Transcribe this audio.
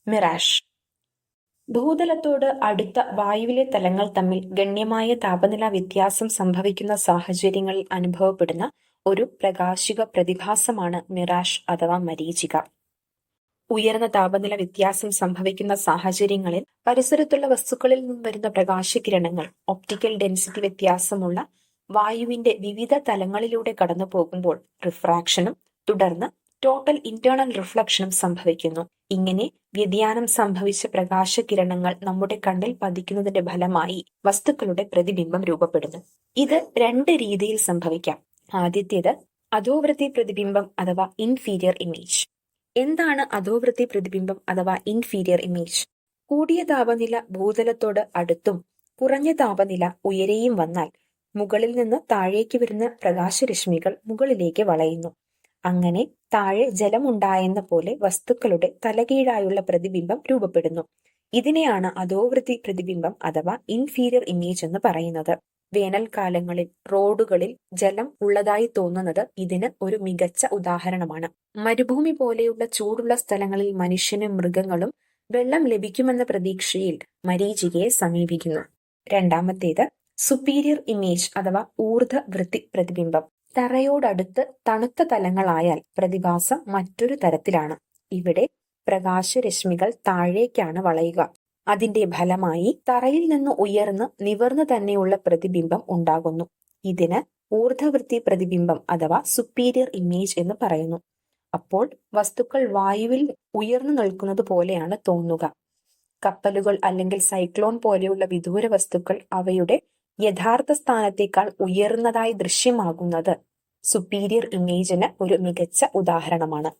Mirage. ഭൂതലത്തോട് അടുത്ത വായുവിലെ തലങ്ങൾ തമ്മിൽ ഗണ്യമായ താപനില വ്യത്യാസം സംഭവിക്കുന്ന സാഹചര്യങ്ങളിൽ അനുഭവപ്പെടുന്ന ഒരു പ്രകാശിക പ്രതിഭാസമാണ് മിറാഷ് അഥവാ മരീചിക. ഉയർന്ന താപനില വ്യത്യാസം സംഭവിക്കുന്ന സാഹചര്യങ്ങളിൽ പരിസരത്തുള്ള വസ്തുക്കളിൽ നിന്നും വരുന്ന പ്രകാശകിരണങ്ങൾ ഒപ്റ്റിക്കൽ ഡെൻസിറ്റി വ്യത്യാസമുള്ള വായുവിന്റെ വിവിധ തലങ്ങളിലൂടെ കടന്നു പോകുമ്പോൾ റിഫ്രാക്ഷനും തുടർന്ന് ടോട്ടൽ ഇന്റേണൽ റിഫ്ലക്ഷനും സംഭവിക്കുന്നു. ഇങ്ങനെ വ്യതിയാനം സംഭവിച്ച പ്രകാശകിരണങ്ങൾ നമ്മുടെ കണ്ണിൽ പതിക്കുന്നതിന്റെ ഫലമായി വസ്തുക്കളുടെ പ്രതിബിംബം രൂപപ്പെടുന്നു. ഇത് രണ്ട് രീതിയിൽ സംഭവിക്കാം. ആദ്യത്തേത് അധോവൃത്തി പ്രതിബിംബം അഥവാ ഇൻഫീരിയർ ഇമേജ്. എന്താണ് അധോവൃത്തി പ്രതിബിംബം അഥവാ ഇൻഫീരിയർ ഇമേജ്? കൂടിയ താപനില ഭൂതലത്തോട് അടുത്തും കുറഞ്ഞ താപനില ഉയരെയും വന്നാൽ മുകളിൽ നിന്ന് താഴേക്ക് വരുന്ന പ്രകാശരശ്മികൾ മുകളിലേക്ക് വളയുന്നു. അങ്ങനെ താഴെ ജലമുണ്ടായെന്ന പോലെ വസ്തുക്കളുടെ തലകീഴായുള്ള പ്രതിബിംബം രൂപപ്പെടുന്നു. ഇതിനെയാണ് അധോവൃത്തി പ്രതിബിംബം അഥവാ ഇൻഫീരിയർ ഇമേജ് എന്ന് പറയുന്നത്. വേനൽക്കാലങ്ങളിൽ റോഡുകളിൽ ജലം ഉള്ളതായി തോന്നുന്നത് ഇതിന് ഒരു മികച്ച ഉദാഹരണമാണ്. മരുഭൂമി പോലെയുള്ള ചൂടുള്ള സ്ഥലങ്ങളിൽ മനുഷ്യനും മൃഗങ്ങളും വെള്ളം ലഭിക്കുമെന്ന പ്രതീക്ഷയിൽ മരീചികയെ സമീപിക്കുന്നു. രണ്ടാമത്തേത് സുപ്പീരിയർ ഇമേജ് അഥവാ ഊർധ്വവൃത്തി പ്രതിബിംബം. തറയോടടുത്ത് തണുത്ത തലങ്ങളായാൽ പ്രതിഭാസം മറ്റൊരു തരത്തിലാണ്. ഇവിടെ പ്രകാശരശ്മികൾ താഴേക്കാണ് വളയുക. അതിന്റെ ഫലമായി തറയിൽ നിന്ന് ഉയർന്ന് നിവർന്നു തന്നെയുള്ള പ്രതിബിംബം ഉണ്ടാകുന്നു. ഇതിന് ഊർധ്വവൃത്തി പ്രതിബിംബം അഥവാ സുപ്പീരിയർ ഇമേജ് എന്ന് പറയുന്നു. അപ്പോൾ വസ്തുക്കൾ വായുവിൽ ഉയർന്നു നിൽക്കുന്നത് പോലെയാണ് തോന്നുക. കപ്പലുകൾ അല്ലെങ്കിൽ സൈക്ലോൺ പോലെയുള്ള വിദൂര വസ്തുക്കൾ അവയുടെ യഥാർത്ഥ സ്ഥാനത്തേക്കാൾ ഉയർന്നതായി ദൃശ്യമാകുന്നത് സുപ്പീരിയർ ഇമേജിന് ഒരു മികച്ച ഉദാഹരണമാണ്.